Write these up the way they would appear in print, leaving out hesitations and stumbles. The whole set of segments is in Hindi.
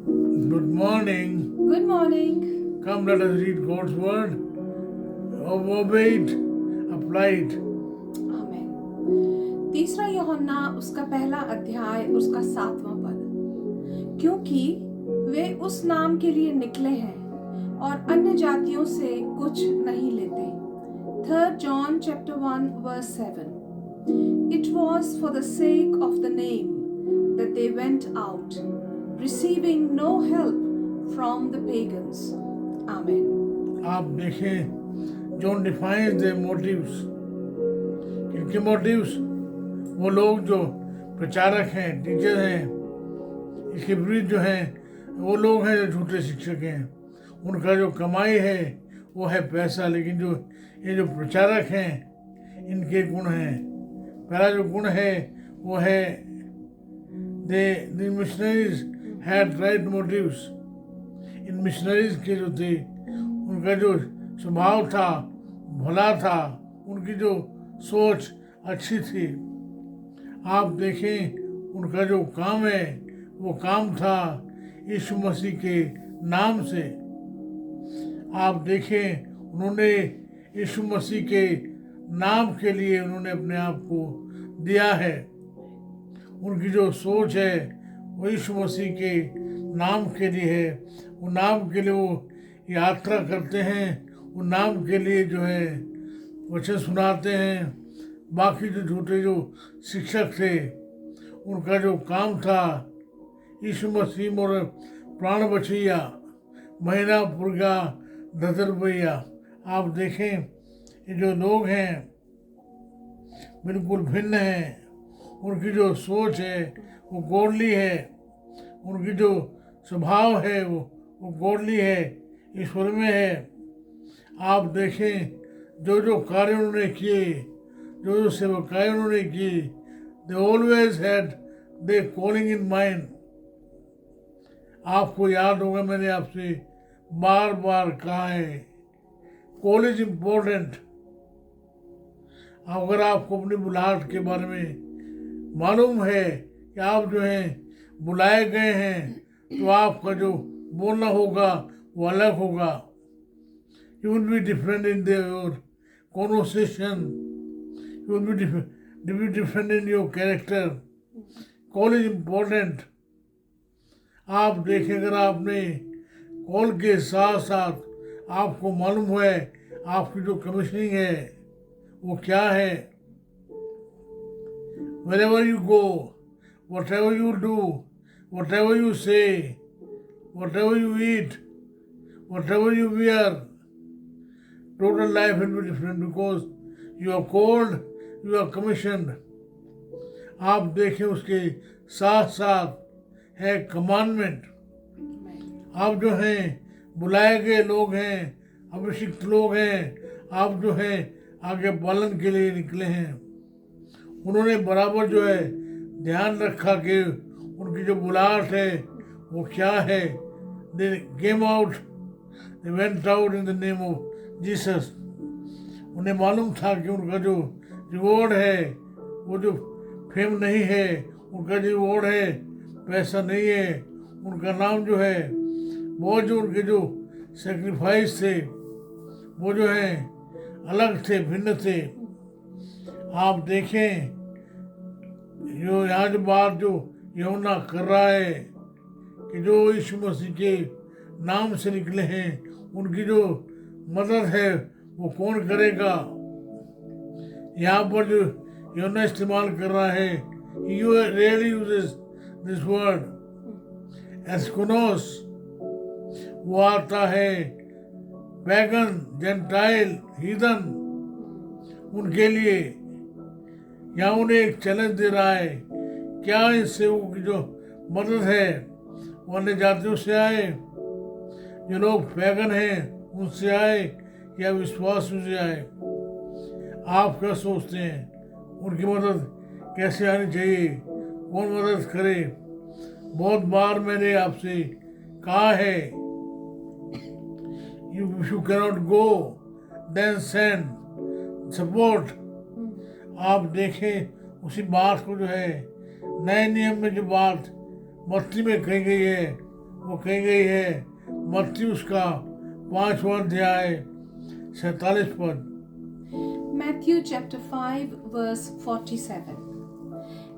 Good morning. Good morning. Come, let us read God's word. Obey it, apply it. आमेन। तीसरा यूहन्ना उसका पहला अध्याय उसका 7वां पद। क्योंकि वे उस नाम के लिए निकले हैं और अन्य जातियों से कुछ नहीं लेते। 3 John chapter 1 verse 7. It was for the sake of the name that they went out, receiving no help from the pagans. Amen. आप देखें, John defines their motives. किनके motives? वो लोग जो प्रचारक हैं, टीचर हैं, इसके विपरीत जो हैं वो लोग हैं जो झूठे शिक्षक हैं। उनका जो कमाई है वो है पैसा, लेकिन जो ये जो प्रचारक हैं इनके गुण हैं। पहला जो गुण है वो है the missionaries had right motives. In missionaries के जो थे उनका जो स्वभाव था भला था, उनकी जो सोच अच्छी थी। आप देखें उनका जो काम है वो काम था यीशु मसीह के नाम से। आप देखें उन्होंने यीशु मसीह के नाम के लिए उन्होंने अपने आप को दिया है। उनकी जो सोच है वो यीशु मसीह के नाम के लिए है। वो नाम के लिए वो यात्रा करते हैं, वो नाम के लिए जो है वचन सुनाते हैं। बाकी जो झूठे जो शिक्षक थे उनका जो काम था यीशु मसीह मोर प्राण बचैया महीना पुरगा धतर भैया। आप देखें ये जो लोग हैं बिल्कुल भिन्न हैं। उनकी जो सोच है वो गॉडली है, उनकी जो स्वभाव है वो गॉडली है, ईश्वर में है। आप देखें जो जो कार्य उन्होंने किए, जो जो सेवकाएँ उन्होंने की, they always had they calling in mind. आपको याद होगा मैंने आपसे बार बार कहा है, कॉल इज इम्पोर्टेंट। अगर आपको अपनी बुलाहट के बारे में मालूम है कि आप जो हैं बुलाए गए हैं, तो आपका जो बोलना होगा वो अलग होगा। You will be different in your conversation, you will be different in your character. Call is important. आप देखें अगर आपने कॉल के साथ साथ आपको मालूम है आपकी जो कमीशनिंग है वो क्या है। wherever you go, whatever you do, whatever you say, whatever you eat, whatever you wear, total life will be different because you are called, you are commissioned. आप देखें उसके साथ साथ है कमांडमेंट। आप जो हैं बुलाए गए लोग हैं, अभिषिक्त लोग हैं, आप जो हैं आगे पालन के लिए निकले हैं। उन्होंने बराबर जो है ध्यान रखा कि उनकी जो बुलाहट है वो क्या है। They came out, they went out in the name of Jesus. उन्हें मालूम था कि उनका जो रिवॉर्ड है वो जो फेम नहीं है, उनका जो रिवॉर्ड है पैसा नहीं है। उनका नाम जो है वो जो उनके जो सेक्रीफाइस थे वो जो है अलग थे, भिन्न थे। आप देखें जो यहाँ जो बात जो यूहन्ना कर रहा है कि जो यीशु मसीह के नाम से निकले हैं उनकी जो मदद है वो कौन करेगा। यहाँ पर जो यूहन्ना इस्तेमाल कर रहा है, you really uses this word एस्कोनोस। वो आता है पैगन, जेंटाइल, हीदन, उनके लिए। यहाँ उन्हें एक चैलेंज दे रहा है, क्या इन सेवकों की जो मदद है वो अन्य जातियों से आए, जो लोग पैगन हैं उनसे आए, या विश्वासियों से आए। आप क्या सोचते हैं उनकी मदद कैसे आनी चाहिए, कौन मदद करे। बहुत बार मैंने आपसे कहा है, you cannot go then send support. आप देखें उसी बात को जो है नए नियम में जो बात मत्ती में कही गई है वो कही गई है मत्ती उसका 5वां अध्याय 47 पद। Matthew chapter 5 verse 47.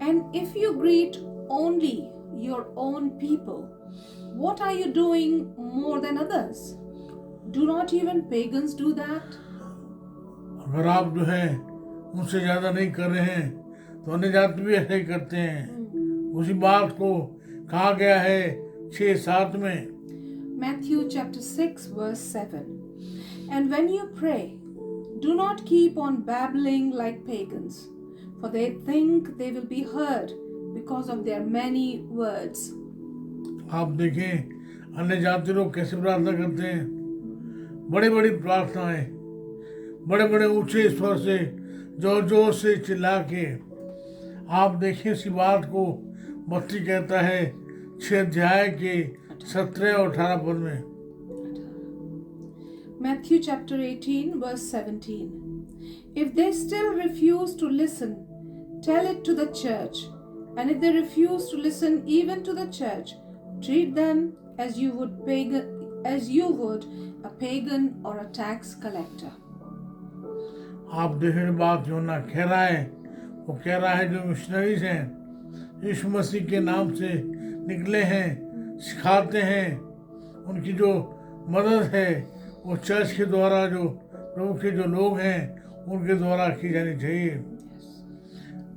And if you greet only your own people, what are you doing more than others? Do not even pagans do that? अगर आप जो है उनसे ज़्यादा नहीं कर रहे हैं तो अन्य जाति भी ऐसे ही करते हैं। उसी बात को कहा गया है 6-7 में। Matthew chapter 6 verse 7. And when you pray, do not keep on babbling like pagans, for they think they will be heard because of their many words. आप देखें अन्य जाति लोग कैसे प्रार्थना करते हैं, बड़ी बड़ी प्रार्थनाएं, बड़े बड़े ऊंचे स्वर से जोर जोर से चिल्ला के। आप देखें इसी बात को मत्ती कहता है 6 अध्याय के 17 और 18 पद में। Matthew chapter 18 verse 17. If they still refuse to listen, tell it to the church. And if they refuse to listen even to the church, treat them as you would a pagan or a tax collector. आप देखें बात जो ना कह रहा है, वो कह रहा है जो मिशनरीज हैं, यीशु मसीह के नाम से निकले हैं, सिखाते हैं, उनकी जो मदद है वो चर्च के द्वारा, जो प्रभु के जो लोग हैं उनके द्वारा की जानी चाहिए।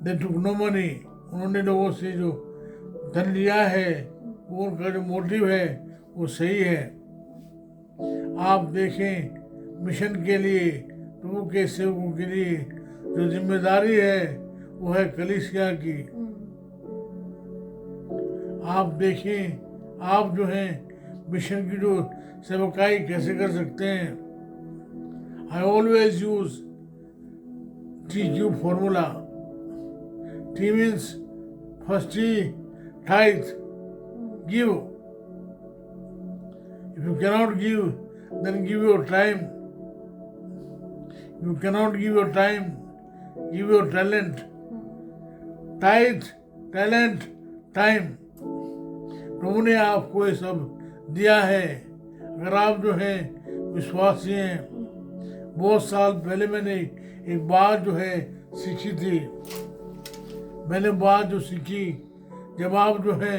दे टुक नो मनी, उन्होंने लोगों से जो धन लिया है वो उनका जो मोटिव है वो सही है। आप देखें मिशन के लिए, प्रभु के सेवकों के लिए जो जिम्मेदारी है वो है कलीसिया की। आप देखें आप जो हैं मिशन की जो सेवकाई कैसे कर सकते हैं। I always use TQ formula. T means first T, tithe, give. If you cannot give, then give your time. If you cannot give your time, give your talent. Tithe, talent, time. प्रभु ने आपको ये सब दिया है। अगर आप जो हैं विश्वासी हैं, बहुत साल पहले मैंने एक बात जो है सीखी थी। मैंने बात जो सीखी, जब आप जो है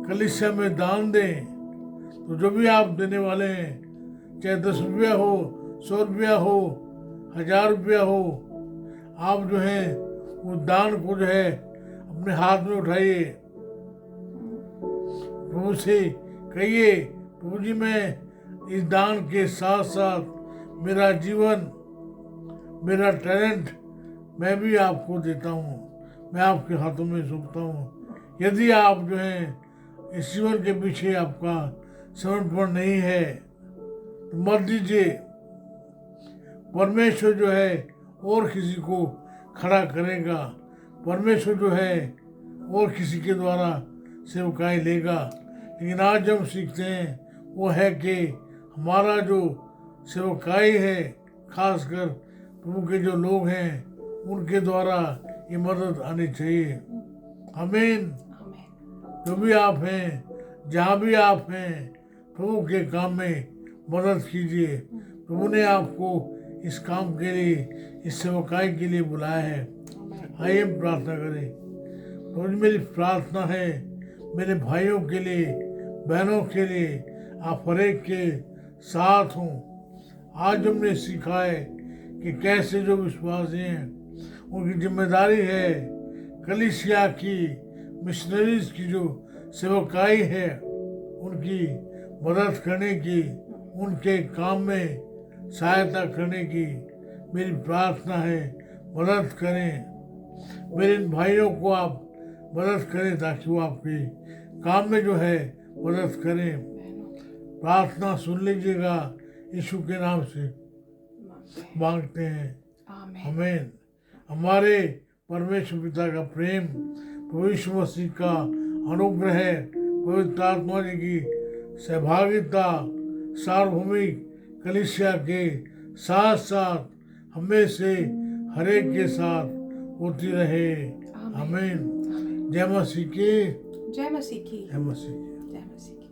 कलीसिया में दान दें तो जो भी आप देने वाले हैं, चाहे 10 रुपया हो, 100 रुपया हो, 1000 रुपया हो, आप जो है वो दान को जो है अपने हाथ में उठाइए, प्रभु से कहिए प्रभु जी मैं इस दान के साथ साथ मेरा जीवन, मेरा टैलेंट मैं भी आपको देता हूँ, मैं आपके हाथों में सौंपता हूँ। यदि आप जो हैं इस जीवन के पीछे आपका समर्पण नहीं है तो मत दीजिए। परमेश्वर जो है और किसी को खड़ा करेगा, परमेश्वर जो है और किसी के द्वारा सेवकाई लेगा। लेकिन आज हम सीखते हैं वो है कि हमारा जो सेवकाई है, खासकर प्रभु के जो लोग हैं उनके द्वारा ये मदद आनी चाहिए। आमीन। जो भी आप हैं, जहाँ भी आप हैं, प्रभु के काम में मदद कीजिए। प्रभु ने आपको इस काम के लिए, इस सेवकाई के लिए बुलाया है। आइए प्रार्थना करें। प्रभु मेरी प्रार्थना है मेरे भाइयों के लिए, बहनों के लिए, आप हर एक के साथ हों। आज हमने सीखा है कि कैसे जो विश्वासी हैं उनकी जिम्मेदारी है कलीसिया की, मिशनरीज की जो सेवकाई है उनकी मदद करने की, उनके काम में सहायता करने की। मेरी प्रार्थना है मदद करें, मेरे इन भाइयों को आप मदद करें ताकि वो आपके काम में जो है मदद करें। प्रार्थना सुन लीजिएगा, यीशु के नाम से मांगते हैं, आमीन। हमारे परमेश्वर पिता का प्रेम, प्रभु यीशु मसीह का अनुग्रह, पवित्र आत्मा जी की सहभागिता सार्वभौमिक कलीसिया के साथ साथ हमें से हर एक के साथ होती रहे, आमीन। जय मसीह की, जय मसीह की, जय मसीह की। जय मसीह की।